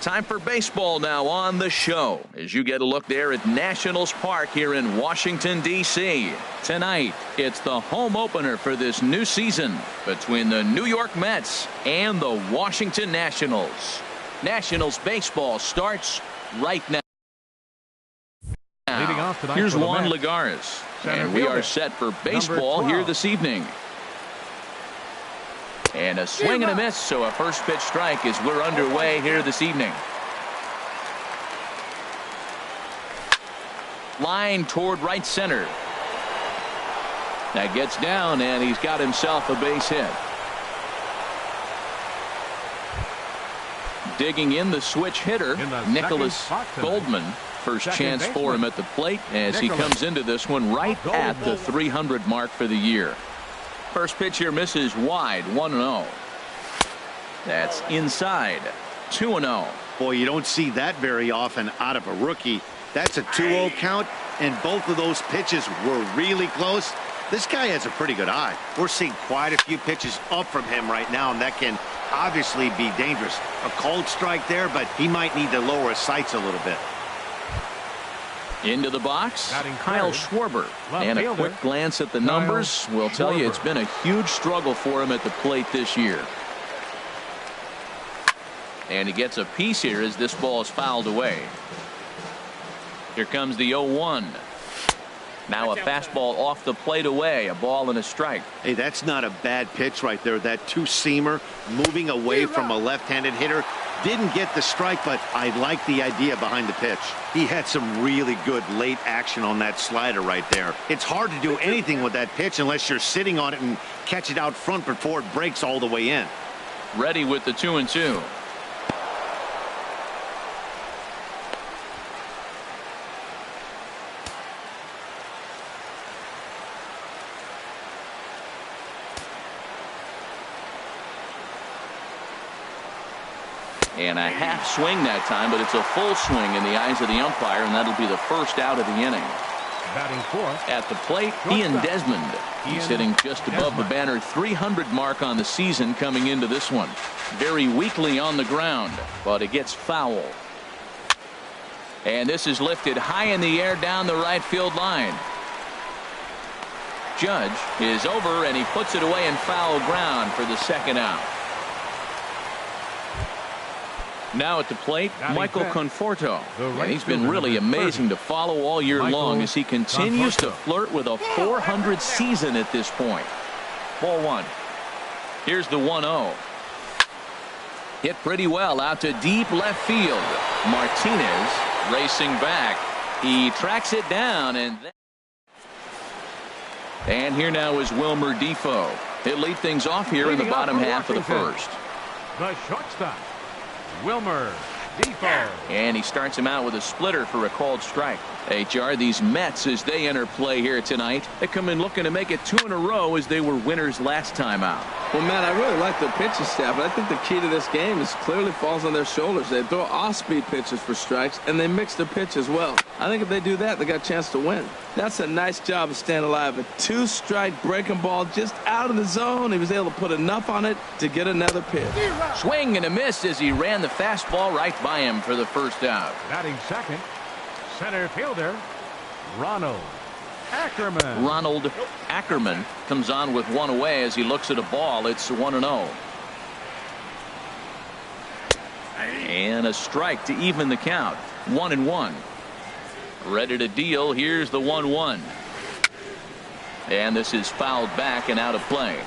Time for baseball now on the show as you get a look there at Nationals Park here in Washington, D.C. Tonight, it's the home opener for this new season between the New York Mets and the Washington Nationals. Nationals baseball starts right now. Here's Juan Lagares, and we are set for baseball here this evening. And a swing and a miss, so a first pitch strike as we're underway here this evening. Line toward right center. That gets down, and he's got himself a base hit. Digging in the switch hitter, Nicholas Goldman. First chance for him at the plate as he comes into this one right at the 300 mark for the year. First pitch here misses wide, 1-0. That's inside, 2-0. Boy, you don't see that very often out of a rookie. That's a 2-0 count, and both of those pitches were really close. This guy has a pretty good eye. We're seeing quite a few pitches up from him right now, and that can obviously be dangerous. A cold strike there, but he might need to lower his sights a little bit. Into the box, Kyle Schwarber. And a quick glance at the numbers will tell you it's been a huge struggle for him at the plate this year. And he gets a piece here as this ball is fouled away. Here comes the 0-1. Now a fastball off the plate away, a ball and a strike. Hey, that's not a bad pitch right there. That two-seamer moving away from a left-handed hitter. Didn't get the strike, but I like the idea behind the pitch. He had some really good late action on that slider right there. It's hard to do anything with that pitch unless you're sitting on it and catch it out front before it breaks all the way in. Ready with the 2-2. And a half swing that time, but it's a full swing in the eyes of the umpire, and that'll be the first out of the inning. Batting fourth. At the plate, Ian Desmond. He's hitting just above the banner 300 mark on the season coming into this one. Very weakly on the ground, but it gets foul. And this is lifted high in the air down the right field line. Judge is over, and he puts it away in foul ground for the second out. Now at the plate, Michael Conforto. And he's been really amazing to follow all year long as he continues to flirt with a 400 season at this point. Ball one. Here's the 1-0. Hit pretty well out to deep left field. Martinez racing back. He tracks it down, and here now is Wilmer Defoe. He'll lead things off here in the bottom half of the first. The shortstop, Wilmer Defoe. And he starts him out with a splitter for a called strike. HR, these Mets, as they enter play here tonight, they come in looking to make it 2 in a row as they were winners last time out. Well, Matt, I really like the pitching staff, but I think the key to this game is clearly falls on their shoulders. They throw off-speed pitches for strikes, and they mix the pitch as well. I think if they do that, they got a chance to win. That's a nice job of staying alive. A 2-strike breaking ball just out of the zone. He was able to put enough on it to get another pitch. Swing and a miss as he ran the fastball right by him for the first out. Batting second, center fielder, Ronald Ackerman. Ronald Ackerman comes on with one away as he looks at a ball. It's 1-0. And a strike to even the count. 1-1. Ready to deal. Here's the 1-1. And this is fouled back and out of play.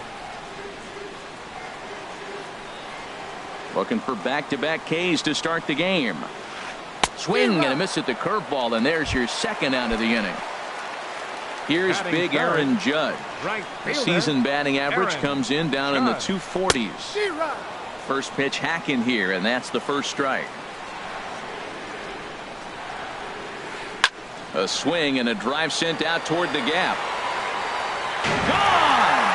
Looking for back-to-back Ks to start the game. Swing and a miss at the curveball, and there's your second out of the inning. Here's big Aaron Judge. The season batting average comes in down in the 240s. First pitch hack in here, and that's the first strike. A swing and a drive sent out toward the gap. Gone!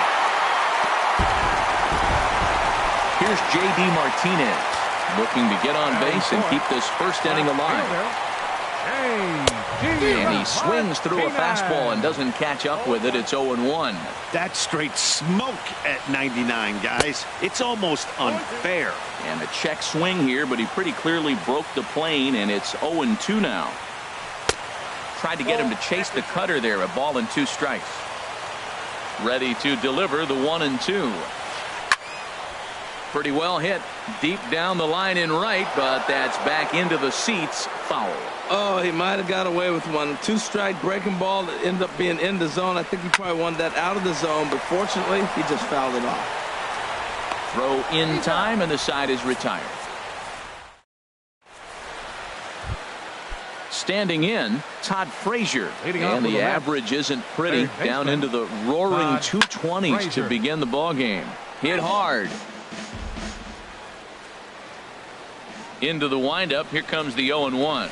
Here's J.D. Martinez looking to get on base and keep this first inning alive. And he swings through a fastball and doesn't catch up with it. It's 0-1. That's straight smoke at 99, guys. It's almost unfair. And a check swing here, but he pretty clearly broke the plane, and it's 0-2 now. Tried to get him to chase the cutter there. A ball and 2 strikes. Ready to deliver the 1-2. Pretty well hit deep down the line in right, but that's back into the seats. Foul. Oh, he might have got away with one. 2-strike breaking ball that ended up being in the zone. I think he probably wanted that out of the zone, but fortunately, he just fouled it off. Throw in time, and the side is retired. Standing in, Todd Frazier. And the average isn't pretty. Down into the roaring 220s to begin the ball game. Hit hard. Into the windup. Here comes the 0-1.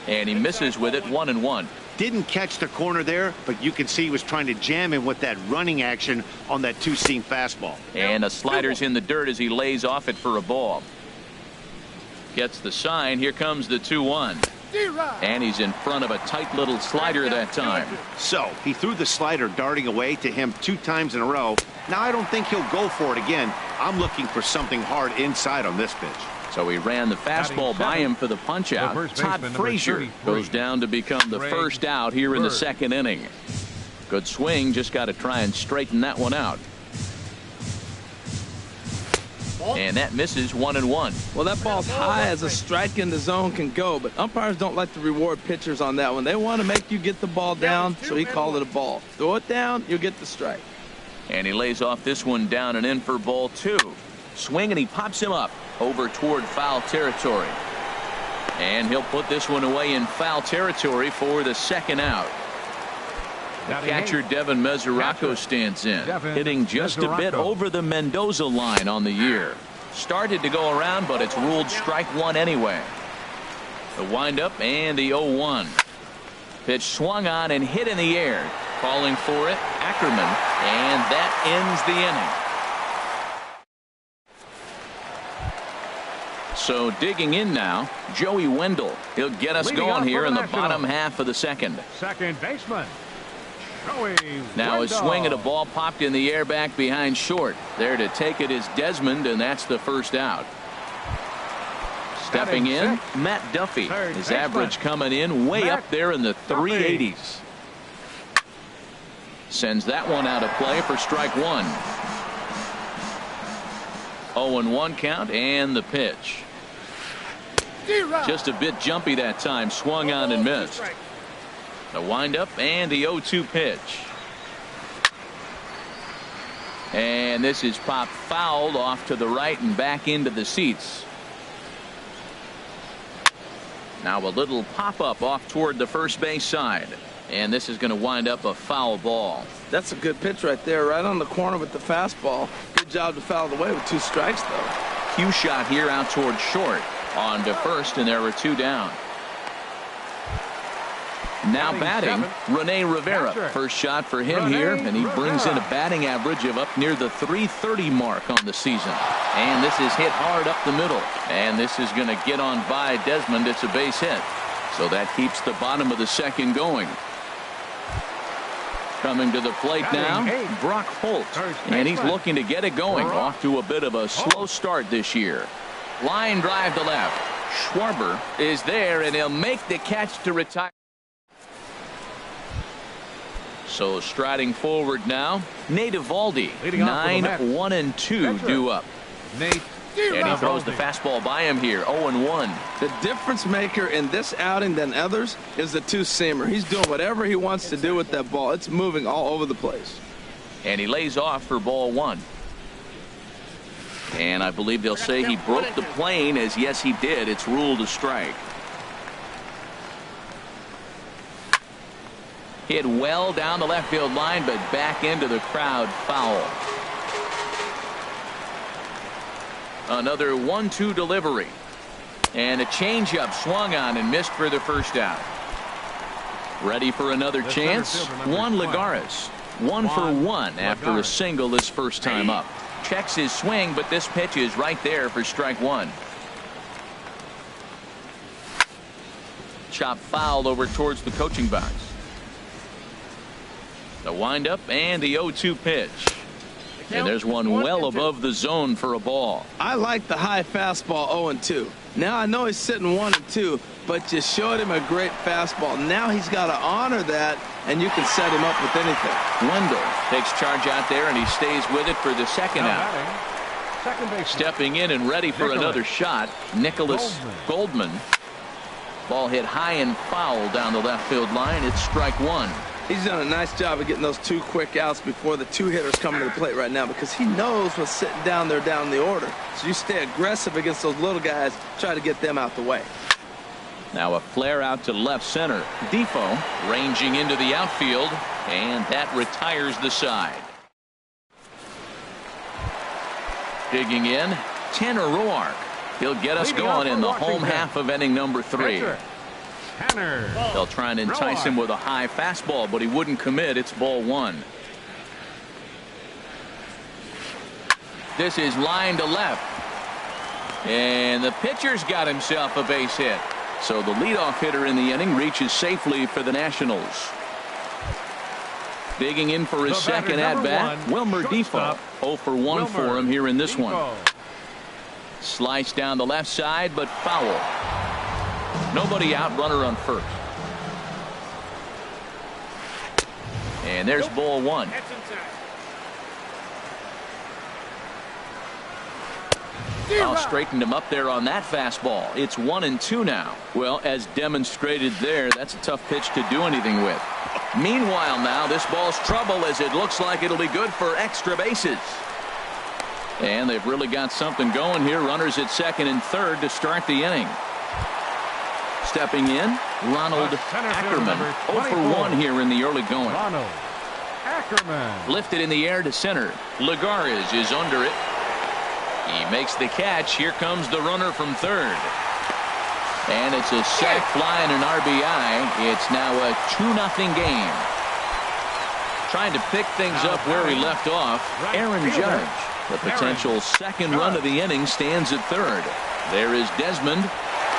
And he misses with it. 1-1. Didn't catch the corner there, but you can see he was trying to jam him with that running action on that 2-seam fastball. And a slider's in the dirt as he lays off it for a ball. Gets the sign. Here comes the 2-1. And he's in front of a tight little slider that time. So he threw the slider darting away to him 2 times in a row. Now I don't think he'll go for it again. I'm looking for something hard inside on this pitch. So he ran the fastball by him for the punch out. Todd Frazier goes down to become the first out here in the 2nd inning. Good swing, just got to try and straighten that one out. And that misses. 1-1. Well, that ball's high as a strike in the zone can go, but umpires don't like to reward pitchers on that one. They want to make you get the ball down, so he called it a ball. Throw it down, you'll get the strike. And he lays off this one down and in for ball 2. Swing, and he pops him up over toward foul territory. And he'll put this one away in foul territory for the 2nd out. The catcher Devin Mesoraco stands in, hitting just a bit over the Mendoza line on the year. Started to go around, but it's ruled strike 1 anyway. The windup and the 0-1. Pitch swung on and hit in the air. Calling for it, Ackerman, and that ends the inning. So digging in now, Joey Wendell. He'll get us going here in the bottom half of the 2nd. Second baseman. Now a swing at a ball popped in the air back behind short. There to take it is Desmond, and that's the first out. Stepping in, Matt Duffy. His average coming in way up there in the 380s. Sends that one out of play for strike 1. 0-1 count and the pitch. Just a bit jumpy that time. Swung on and missed. The windup and the 0-2 pitch. And this is popped fouled off to the right and back into the seats. Now a little pop-up off toward the first base side. And this is going to wind up a foul ball. That's a good pitch right there, right on the corner with the fastball. Good job to foul it away with 2 strikes, though. Cue shot here out toward short. On to first, and there were 2 down. Now batting, Rene Rivera. First shot for him here, and he brings in a batting average of up near the 330 mark on the season. And this is hit hard up the middle. And this is going to get on by Desmond. It's a base hit. So that keeps the bottom of the 2nd going. Coming to the plate now, Brock Holt. And he's looking to get it going. Off to a bit of a slow start this year. Line drive to left. Schwarber is there, and he'll make the catch to retire. So striding forward now, Nate Eovaldi. 9-1-2 due up. And he throws the fastball by him here. 0-1. The difference maker in this outing than others is the 2-seamer. He's doing whatever he wants to do with that ball. It's moving all over the place. And he lays off for ball 1. And I believe they'll say he broke the plane, as yes he did. It's ruled a strike. Hit well down the left field line, but back into the crowd. Foul. Another 1-2 delivery. And a changeup swung on and missed for the first out. Ready for another chance. Juan Lagares. 1 for 1 after a single this first time up. Checks his swing, but this pitch is right there for strike 1. Chop foul over towards the coaching box. The windup and the 0-2 pitch. And there's one well above the zone for a ball. I like the high fastball 0-2. Now I know he's sitting 1-2, but you showed him a great fastball. Now he's got to honor that, and you can set him up with anything. Wendell takes charge out there, and he stays with it for the second out. Stepping in and ready for another shot, Nicholas Goldman. Ball hit high and foul down the left field line. It's strike one. He's done a nice job of getting those two quick outs before the two hitters come to the plate right now, because he knows what's sitting down there down the order. So you stay aggressive against those little guys, try to get them out the way. Now a flare out to left center. Defoe ranging into the outfield, and that retires the side. Digging in, Tanner Roark. He'll get us going in the home half of inning number 3. They'll try and entice him with a high fastball, but he wouldn't commit. It's ball one. This is line to left. And the pitcher's got himself a base hit. So the leadoff hitter in the inning reaches safely for the Nationals. Digging in for his second at-bat, Wilmer Defoe. 0 for 1 for him here in this one. Slice down the left side, but foul. Nobody out, runner on first. And there's ball one. Straightened him up there on that fastball. It's 1-2 now. Well, as demonstrated there, that's a tough pitch to do anything with. Meanwhile now, this ball's trouble as it looks like it'll be good for extra bases. And they've really got something going here. Runners at second and third to start the inning. Stepping in, Ronald Ackerman. 0 for 1 here in the early going. Ronald Ackerman. Lifted in the air to center. Lagares is under it. He makes the catch. Here comes the runner from third. And it's a sac fly and an RBI. It's now a 2-0 game. Trying to pick things up where he left off, Aaron Judge. The potential second run of the inning stands at third. There is Desmond.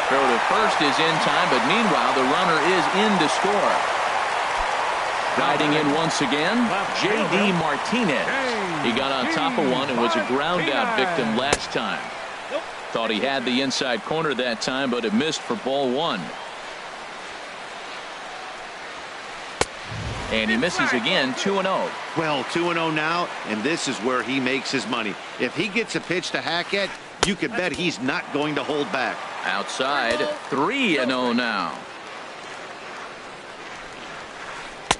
Throw to first is in time, but meanwhile the runner is in to score. Riding in once again, J.D. Martinez. He got on top of one and was a ground out victim last time. Thought he had the inside corner that time, but it missed for ball one. And he misses again, 2-0. Well, 2-0 now, and this is where he makes his money. If he gets a pitch to hack at, you can bet he's not going to hold back. Outside, 3-0 now.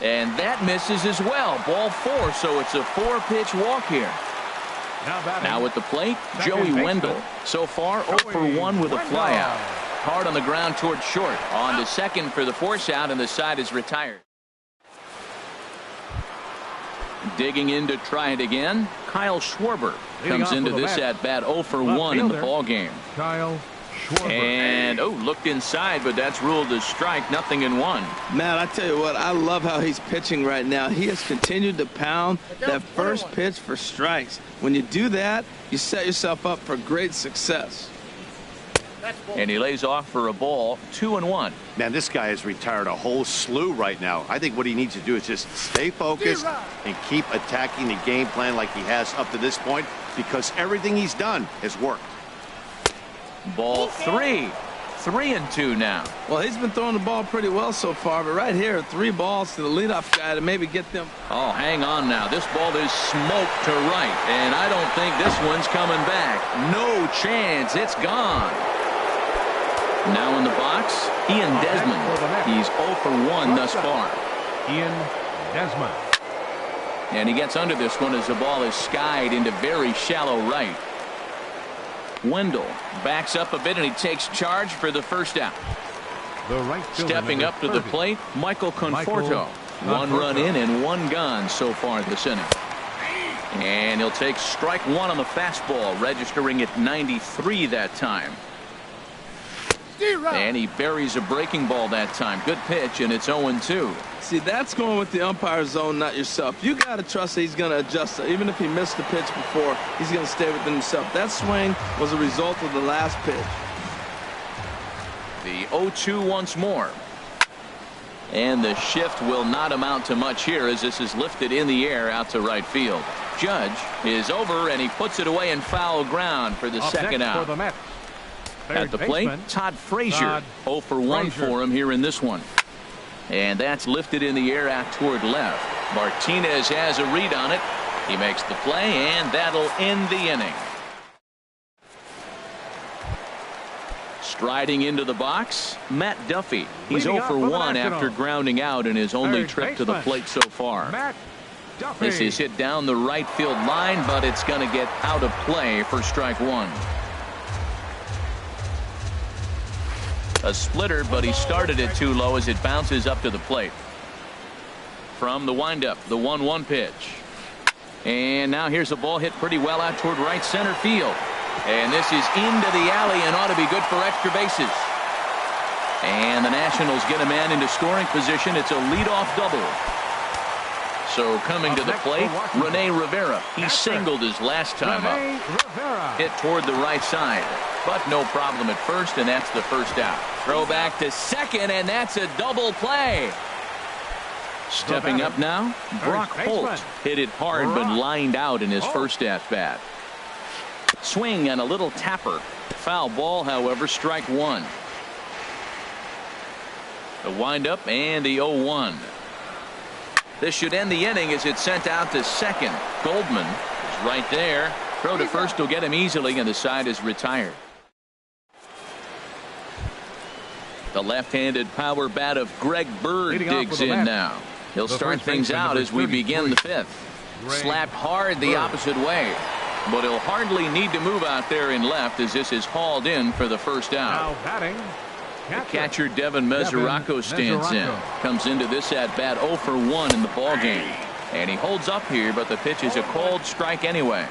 And that misses as well. Ball 4, so it's a 4-pitch walk here. Now at the plate, Joey Wendell. So far, 0 for 1 with a flyout. Hard on the ground towards short. On to second for the force out, and the side is retired. Digging in to try it again, Kyle Schwarber comes into this at-bat 0 for 1 in the ball game. Kyle Schwarber. And, looked inside, but that's ruled as strike, 0-1. Matt, I tell you what, I love how he's pitching right now. He has continued to pound that first pitch for strikes. When you do that, you set yourself up for great success. And he lays off for a ball, 2-1. Man, this guy has retired a whole slew right now. I think what he needs to do is just stay focused and keep attacking the game plan like he has up to this point, because everything he's done has worked. Ball 3. 3-2 now. Well, he's been throwing the ball pretty well so far, but right here, 3 balls to the leadoff guy to maybe get them. Oh, hang on now. This ball is smoked to right, and I don't think this one's coming back. No chance. It's gone. Now in the box, Ian Desmond. He's 0 for 1 thus far. Ian Desmond. And he gets under this one as the ball is skied into very shallow right. Wendell backs up a bit, and he takes charge for the first out. Stepping up to the plate, Michael Conforto. 1 run in and 1 gone so far this inning. And he'll take strike 1 on the fastball, registering at 93 that time. And he buries a breaking ball that time. Good pitch, and it's 0-2. See, that's going with the umpire's zone, not yourself. You got to trust that he's going to adjust. Even if he missed the pitch before, he's going to stay within himself. That swing was a result of the last pitch. The 0-2 once more. And the shift will not amount to much here as this is lifted in the air out to right field. Judge is over, and he puts it away in foul ground for the second out. At the plate, Todd Frazier. 0 for 1 for him here in this one. And that's lifted in the air out toward left. Martinez has a read on it. He makes the play, and that'll end the inning. Striding into the box, Matt Duffy. He's 0 for 1 after grounding out in his only trip to the plate so far. This is hit down the right field line, but it's going to get out of play for strike one. A splitter, but he started it too low as it bounces up to the plate. From the windup, the 1-1 pitch. And now here's a ball hit pretty well out toward right center field. And this is into the alley and ought to be good for extra bases. And the Nationals get a man into scoring position. It's a leadoff double. So coming to the plate, Rene Rivera. He singled his last time up. Hit toward the right side, but no problem at first, and that's the first out. Throw back to second, and that's a double play. Stepping up now, Brock Holt hit it hard but lined out in his first at-bat. Swing and a little tapper. Foul ball, however, strike one. The windup and the 0-1. This should end the inning as it's sent out to second. Goldman is right there. Throw to first will get him easily, and the side is retired. The left-handed power bat of Greg Bird digs in now. He'll start things out as we begin the fifth. Slapped hard the opposite way, but he'll hardly need to move out there in left as this is hauled in for the first out. Now batting, the catcher Devin Mesoraco stands in. Comes into this at bat 0 for 1 in the ball game, and he holds up here, but the pitch is a called strike anyway.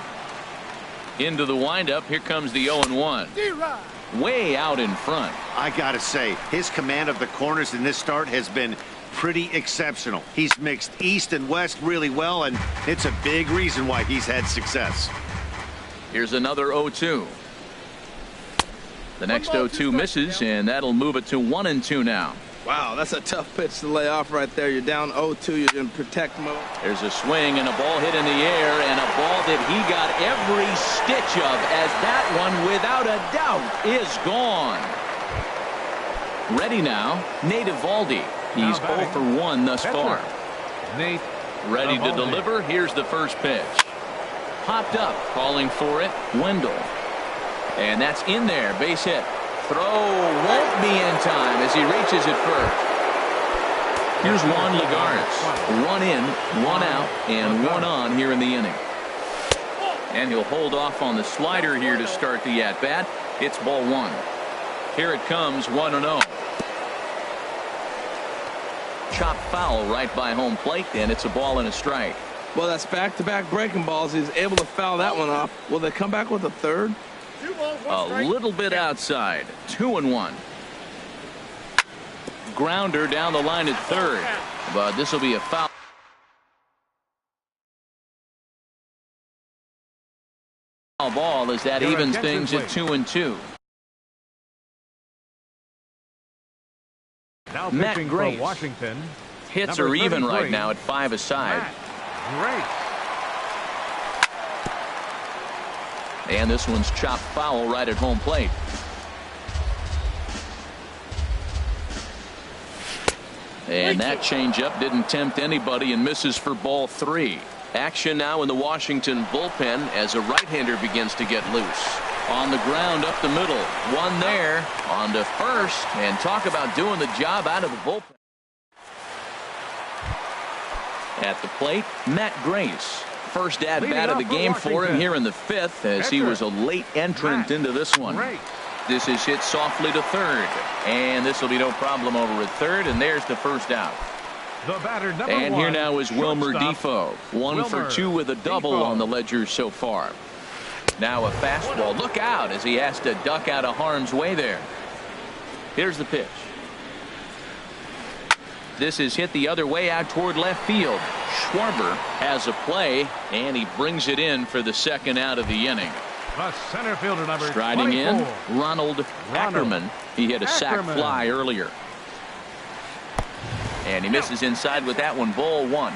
Into the windup, here comes the 0-1. Way out in front. I gotta say, his command of the corners in this start has been pretty exceptional. He's mixed east and west really well, and it's a big reason why he's had success. Here's another 0-2. The next 0-2 misses, and that'll move it to 1-2 now. Wow, that's a tough pitch to lay off right there. You're down 0-2. You're in protect mode. There's a swing and a ball hit in the air, and a ball that he got every stitch of, as that one, without a doubt, is gone. Ready now, Nate Eovaldi. He's 0 for 1 thus far. Nate ready to deliver. Here's the first pitch. Popped up, calling for it, Wendell. And that's in there, base hit. Throw won't be in time as he reaches it first. Here's Juan Lagares. 1 in, 1 out, and 1 on here in the inning. And he'll hold off on the slider here to start the at-bat. It's ball 1. Here it comes, 1-0. Chop foul right by home plate, and it's a ball and a strike. Well, that's back-to-back breaking balls. He's able to foul that one off. Will they come back with a third? A little bit outside. 2-1. Grounder down the line at third, but this will be a foul ball as that evens things at 2-2. Now Matt Grace. Washington. Hits are even right now at 5 aside. And this one's chopped foul right at home plate. And that changeup didn't tempt anybody and misses for ball 3. Action now in the Washington bullpen as a right-hander begins to get loose. On the ground up the middle. One there. On to first. And talk about doing the job out of the bullpen. At the plate, Matt Grace. First at-bat of the game for him here in the 5th as he was a late entrant into this one. This is hit softly to third. And this will be no problem over at third. And there's the first out. And here now is Wilmer Defoe. 1 for 2 with a double on the ledger so far. Now a fastball. Look out as he has to duck out of harm's way there. Here's the pitch. This is hit the other way out toward left field. Schwarber has a play, and he brings it in for the second out of the inning. The center fielder, number Striding 24. in, Ronald Ackerman. He hit a sac fly earlier. And he misses inside with that one. Ball one.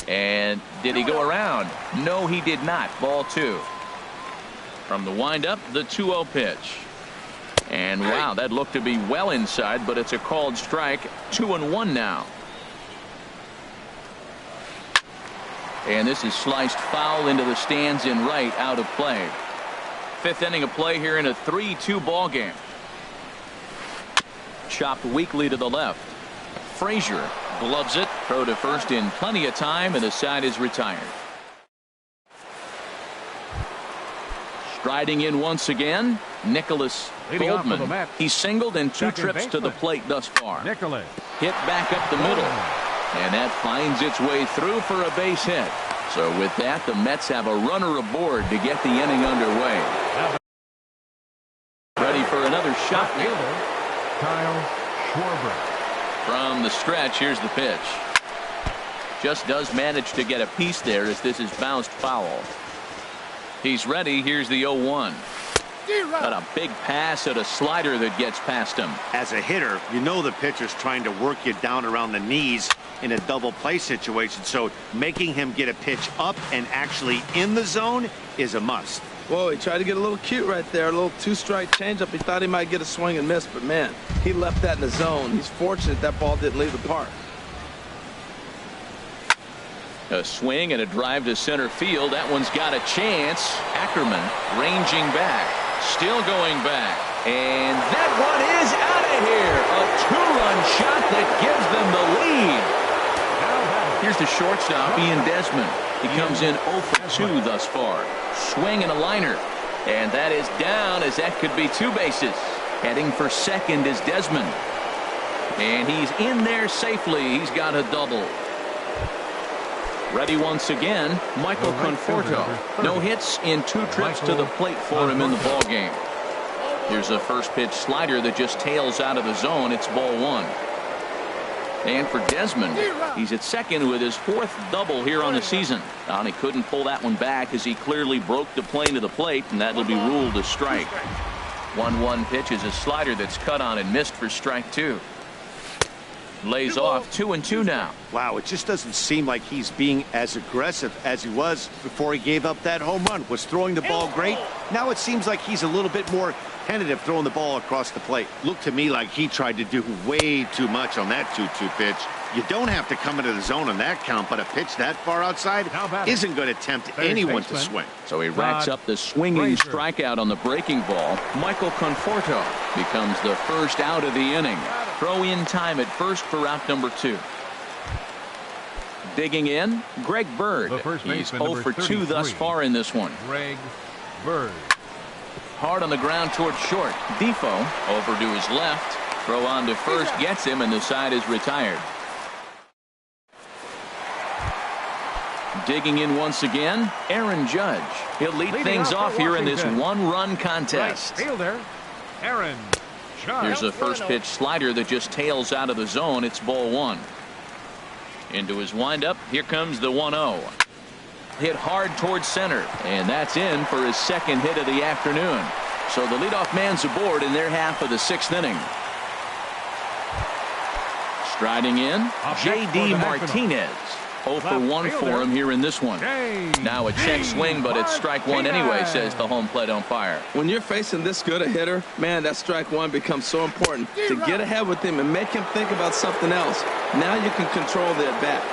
And did he go around? No, he did not. Ball two. From the windup, the 2-0 pitch. And wow, that looked to be well inside, but it's a called strike. 2-1 now. And this is sliced foul into the stands in right, out of play. Fifth inning of play here in a 3-2 ball game. Chopped weakly to the left. Frazier gloves it. Throw to first in plenty of time, and the side is retired. Striding in once again, Nicholas Goldman. He's singled in 2 trips to the plate thus far. Nicholas. Hit back up the middle. And that finds its way through for a base hit. So with that, the Mets have a runner aboard to get the inning underway. Ready for another shot. Kyle Schwarber. From the stretch, here's the pitch. Just does manage to get a piece there as this is bounced foul. He's ready. Here's the 0-1. Got a big pass at a slider that gets past him. As a hitter, you know the pitcher's trying to work you down around the knees in a double play situation, so making him get a pitch up and actually in the zone is a must. Whoa, he tried to get a little cute right there. A little 2-strike changeup. He thought he might get a swing and miss, but man, he left that in the zone. He's fortunate that ball didn't leave the park. A swing and a drive to center field. That one's got a chance. Ackerman ranging back. Still going back. And that one is out of here. A 2-run shot that gives them the lead. Here's the shortstop, Ian Desmond. He comes in 0 for 2 thus far. Swing and a liner. And that is down, as that could be 2 bases. Heading for second is Desmond. And he's in there safely. He's got a double. Ready once again, Michael Conforto. No hits in 2 trips to the plate for him in the ball game. Here's a first pitch slider that just tails out of the zone. It's ball 1. And for Desmond, he's at second with his 4th double here on the season. And he couldn't pull that one back as he clearly broke the plane to the plate, and that'll be ruled a strike. 1-1 pitch is a slider that's cut on and missed for strike 2. Lays off 2-2 now. Wow, it just doesn't seem like he's being as aggressive as he was before he gave up that home run. Was throwing the ball great. Now it seems like he's a little bit more tentative throwing the ball across the plate. Looked to me like he tried to do way too much on that 2-2 pitch. You don't have to come into the zone on that count, but a pitch that far outside isn't going to tempt anyone to swing. So he racks up the swinging strikeout on the breaking ball. Michael Conforto becomes the first out of the inning. Throw in time at first for out number 2. Digging in, Greg Bird. He's 0 for 2 thus far in this one. Greg Bird. Hard on the ground towards short. Defoe over to his left. Throw on to first gets him, and the side is retired. Digging in once again, Aaron Judge. He'll lead things off here in this 1-run contest. Right fielder, Aaron Judge. Here's a first pitch slider that just tails out of the zone. It's ball 1. Into his windup. Here comes the 1-0. Hit hard towards center, and that's in for his 2nd hit of the afternoon. So the leadoff man's aboard in their half of the 6th inning. Striding in, J.D. Martinez. 0 for 1 for him here in this one. Now a check swing, but it's strike 1 anyway, says the home plate umpire. When you're facing this good a hitter, man, that strike 1 becomes so important. To get ahead with him and make him think about something else. Now you can control the at-bat.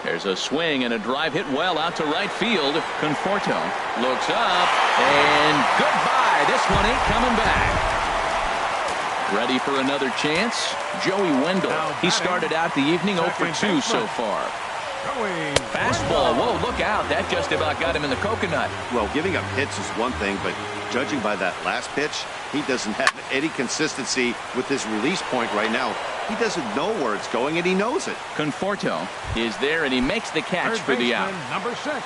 There's a swing and a drive hit well out to right field. Conforto looks up, and goodbye. This one ain't coming back. Ready for another chance? Joey Wendell. He started out the evening 0 for 2 so far. Fastball. Whoa, look out. That just about got him in the coconut. Well, giving up hits is one thing, but judging by that last pitch, he doesn't have any consistency with his release point right now. He doesn't know where it's going, and he knows it. Conforto is there, and he makes the catch for the out. Number 6.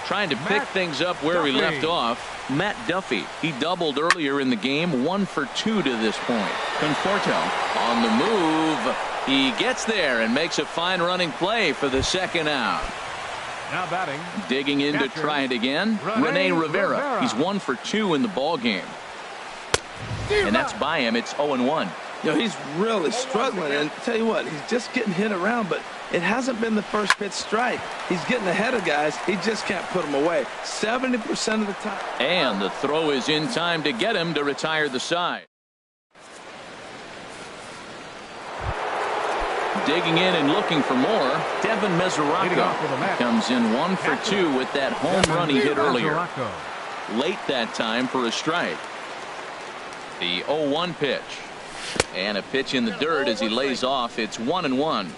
Trying to pick things up where he left off. Matt Duffy. He doubled earlier in the game. 1 for 2 to this point. Conforto on the move. He gets there and makes a fine running play for the second out. Now batting. Digging in to try it again. Rene Rivera. He's 1 for 2 in the ball game. And that's by him. It's 0-1. You know, he's really struggling, and tell you what, he's just getting hit around, but it hasn't been the first pitch strike. He's getting ahead of guys. He just can't put them away 70% of the time. And the throw is in time to get him to retire the side. Digging in and looking for more, Devin Mesoraco comes in 1 for 2 with that home run he hit earlier. Late that time for a strike. The 0-1 pitch. And a pitch in the dirt as he lays off. It's 1-1.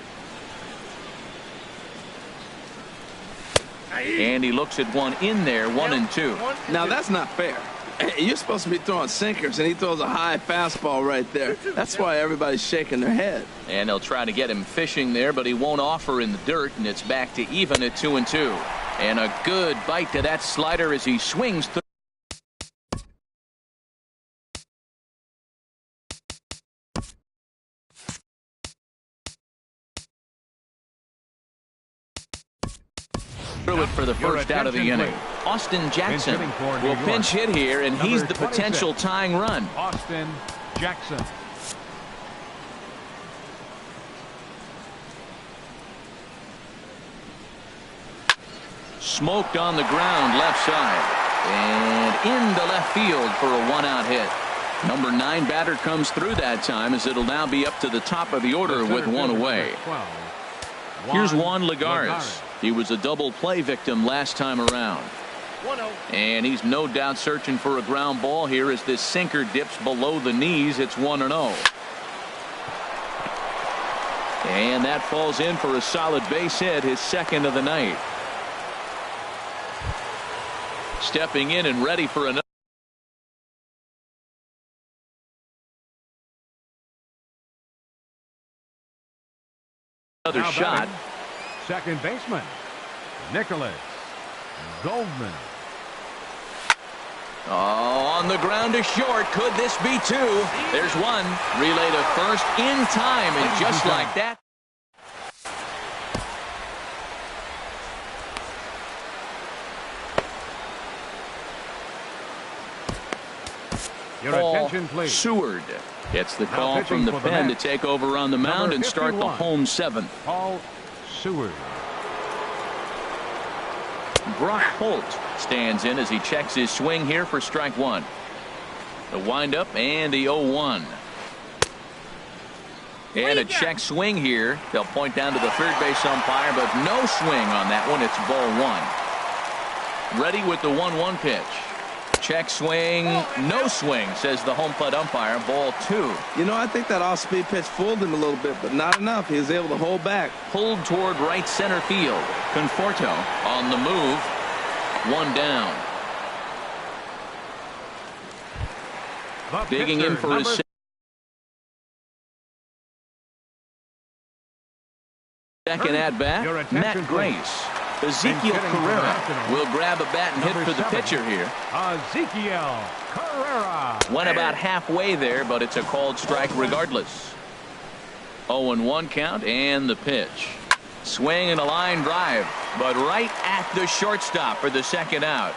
And he looks at one in there, 1-2. Now that's not fair. You're supposed to be throwing sinkers, and he throws a high fastball right there. That's why everybody's shaking their head. And they'll try to get him fishing there, but he won't offer in the dirt, and it's back to even at 2-2. And a good bite to that slider as he swings through. It for the first out of the inning. Austin Jackson will pinch hit here, and he's the potential tying run. Austin Jackson. Smoked on the ground left side and into left field for a 1-out hit. Number 9 batter comes through that time, as it'll now be up to the top of the order with 1 away. Here's Juan Lagares. He was a double play victim last time around. And he's no doubt searching for a ground ball here as this sinker dips below the knees. It's 1-0. And that falls in for a solid base hit, his second of the night. Stepping in and ready for another. Another shot. Second baseman, Nicholas Goldman. Oh, on the ground to short. Could this be 2? There's 1. Relay to first in time, and just like that. Your attention, please. Seward gets the call from the pen to take over on the mound and start the home 7th. Paul Seward. Brock Holt stands in as he checks his swing here for strike 1. The windup and the 0-1. And a check swing here. They'll point down to the third base umpire, but no swing on that one. It's ball 1. Ready with the 1-1 pitch. Check swing, no swing, says the home plate umpire. Ball 2. You know, I think that off-speed pitch fooled him a little bit, but not enough. He was able to hold back. Pulled toward right center field. Conforto on the move. 1 down. Digging in for his second at bat, Matt Grace. Ezekiel Carrera will grab a bat and hit for the pitcher here. Ezekiel Carrera. Went about halfway there, but it's a called strike regardless. 0-1 count and the pitch. Swing and a line drive, but right at the shortstop for the second out.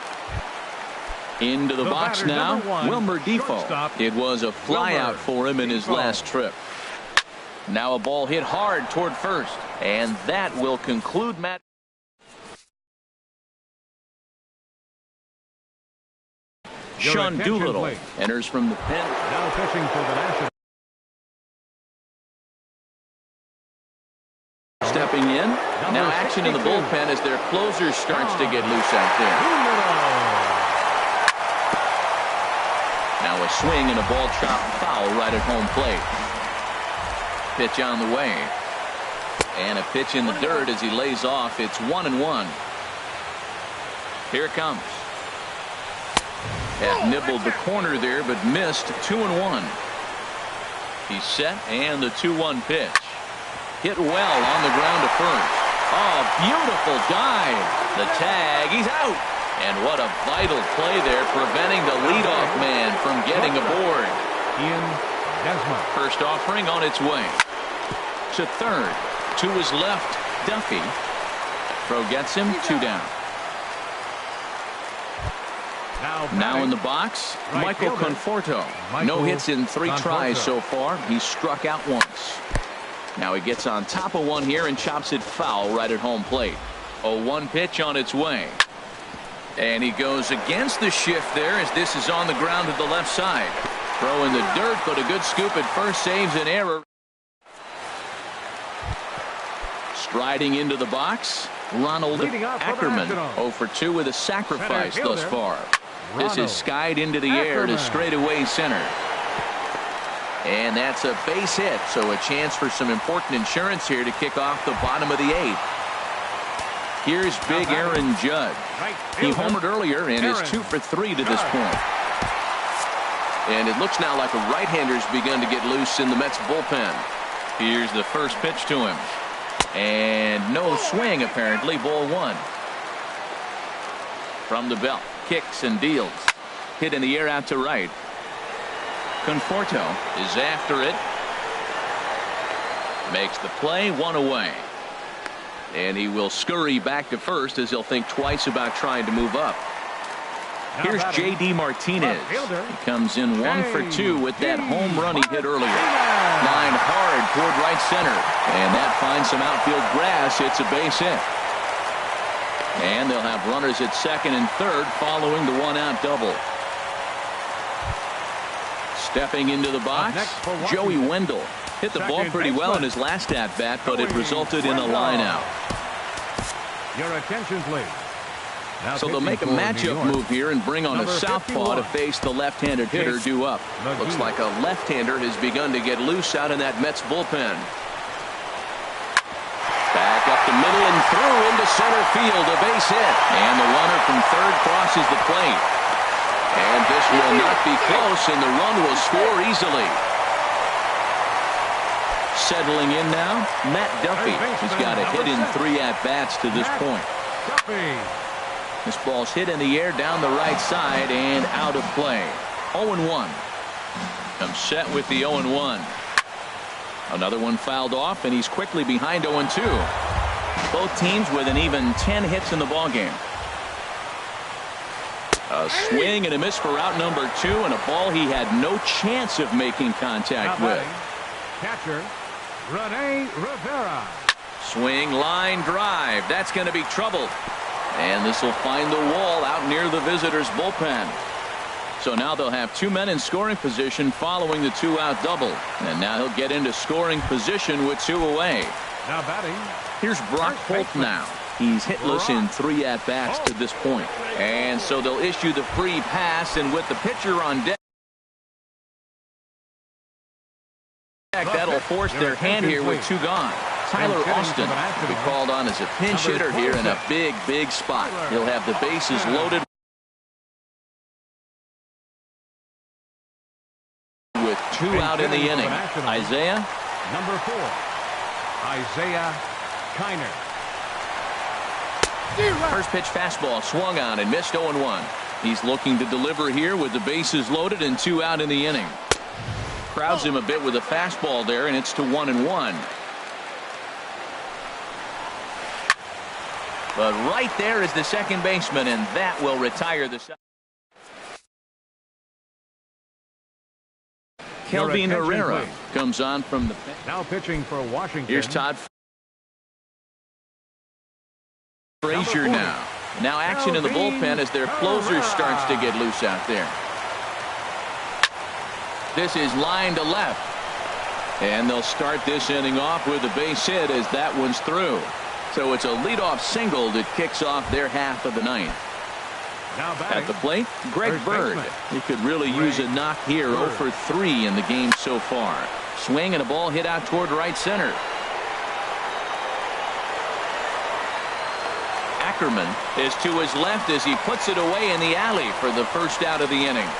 Into the box now, Wilmer Defoe. It was a fly out for him in his last trip. Now a ball hit hard toward first, and that will conclude Matt. Sean Doolittle enters from the pen. Now pitching for the Nationals. Stepping in. Now action in the bullpen as their closer starts to get loose out there. Now a swing and a ball chopped foul right at home plate. Pitch on the way. And a pitch in the dirt as he lays off. It's 1-1. Here it comes. Had nibbled the corner there, but missed. 2-1. He's set, and the 2-1 pitch. Hit well on the ground to first. Oh, beautiful dive. The tag. He's out. And what a vital play there, preventing the leadoff man from getting aboard. Ian Desmond. First offering on its way. works a third. To his left, Duffy. Throw gets him, 2 down. Now in the box, Michael Conforto. No hits in 3 tries so far. He's struck out once. Now he gets on top of one here and chops it foul right at home plate. 0-1 pitch on its way. And he goes against the shift there as this is on the ground to the left side. Throw in the dirt, but a good scoop at first saves an error. Striding into the box, Ronald Ackerman. 0 for 2 with a sacrifice thus far. This is skied into the air to straightaway center. And that's a base hit, so a chance for some important insurance here to kick off the bottom of the 8th. Here's big Aaron Judge. He homered earlier and is 2 for 3 to this point. And it looks now like a right-hander's begun to get loose in the Mets bullpen. Here's the first pitch to him. And no swing, apparently. Ball 1. From the belt. Kicks and deals. Hit in the air out to right. Conforto is after it. Makes the play, 1 away. And he will scurry back to first as he'll think twice about trying to move up. Here's J.D. Martinez. He comes in 1 for 2 with that home run he hit earlier. Line hard toward right center. And that finds some outfield grass. It's a base hit. And they'll have runners at second and third following the 1-out double. Stepping into the box, Joey Wendell. Hit the ball pretty well in his last at-bat, but it resulted in a line-out. Your attention, please. So they'll make a matchup move here and bring on a southpaw to face the left-handed hitter due up. Looks like a left-hander has begun to get loose out in that Mets bullpen. Back up the middle and through into center field, a base hit. And the runner from third crosses the plate. And this will not be close, and the run will score easily. Settling in now, Matt Duffy. He's got a hit in 3 at-bats to this point. This ball's hit in the air down the right side and out of play. 0-1. Comes set with the 0-1. Another one fouled off, and he's quickly behind 0-2. Both teams with an even 10 hits in the ballgame. A swing and a miss for out number 2, and a ball he had no chance of making contact with. Catcher, Rene Rivera. Swing, line drive. That's going to be trouble. And this will find the wall out near the visitors' bullpen. So now they'll have 2 men in scoring position following the 2-out double. And now he'll get into scoring position with 2 away. Now batting. Here's Brock Holt now. He's hitless in 3 at-bats to this point. And so they'll issue the free pass, and with the pitcher on deck, that'll force their hand here with 2 gone. Tyler Austin will be called on as a pinch hitter here in a big spot. He'll have the bases loaded with 2 out in the inning. Isaiah. Number 4, Isaiah Kiner. First pitch fastball swung on and missed. 0-1. He's looking to deliver here with the bases loaded and 2 out in the inning. Crowds him a bit with a fastball there, and it's to 1-1. But right there is the second baseman, and that will retire the second. Kelvin Herrera comes on from the bench. Now pitching for Washington. Here's Todd Frazier now. Now action in the bullpen as their closer starts to get loose out there. This is line to left. And they'll start this inning off with a base hit as that one's through. So it's a leadoff single that kicks off their half of the 9th. At the plate, Greg Bird. He could really use a knock here. 0 for 3 in the game so far. Swing and a ball hit out toward right center. Ackerman is to his left as he puts it away in the alley for the first out of the inning.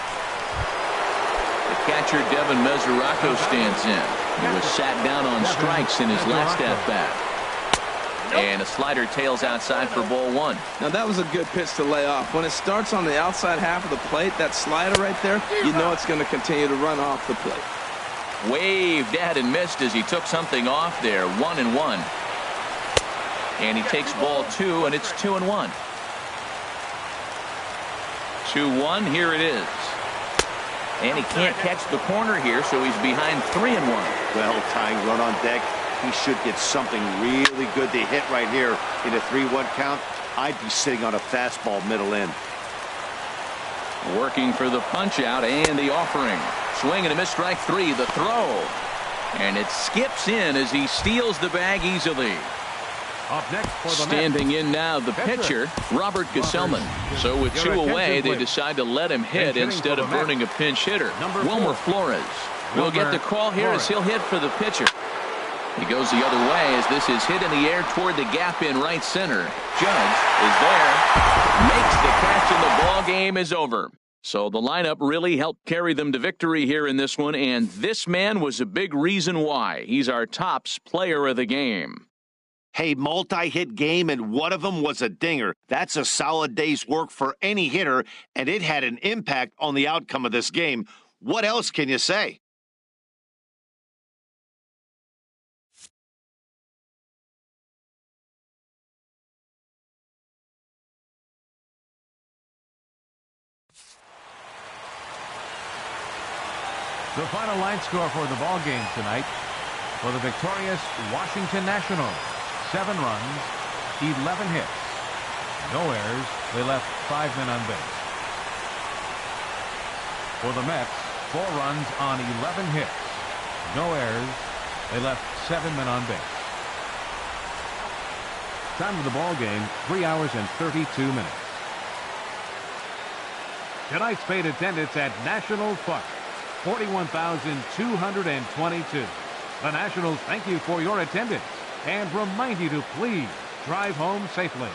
The catcher Devin Mesoraco stands in. He was sat down on strikes in his last at-bat. And a slider tails outside for ball 1. Now that was a good pitch to lay off. When it starts on the outside half of the plate, that slider right there, you know it's going to continue to run off the plate. Waved at and missed as he took something off there. 1-1. And he takes ball 2, and it's 2-1. 2-1. Here it is. And he can't catch the corner here, so he's behind 3-1. Well, tying run on deck. He should get something really good to hit right here in a 3-1 count. I'd be sitting on a fastball middle in. Working for the punch out and the offering. Swing and a miss, strike 3. The throw. And it skips in as he steals the bag easily. Up next for the Standing in now, the pitcher, Robert Gesellman. So with 2 away, they decide to let him hit instead of burning a pinch hitter. Wilmer Flores will get the call here as he'll hit for the pitcher. He goes the other way as this is hit in the air toward the gap in right center. Judge is there, makes the catch, and the ball game is over. So the lineup really helped carry them to victory here in this one, and this man was a big reason why. He's our tops player of the game. Hey, multi-hit game, and one of them was a dinger. That's a solid day's work for any hitter, and it had an impact on the outcome of this game. What else can you say? The final line score for the ball game tonight for the victorious Washington Nationals: 7 runs, 11 hits, no errors. They left 5 men on base. For the Mets, 4 runs on 11 hits, no errors. They left 7 men on base. Time of the ball game, 3 hours and 32 minutes. Tonight's paid attendance at Nationals Park, 41,222. The Nationals thank you for your attendance and remind you to please drive home safely.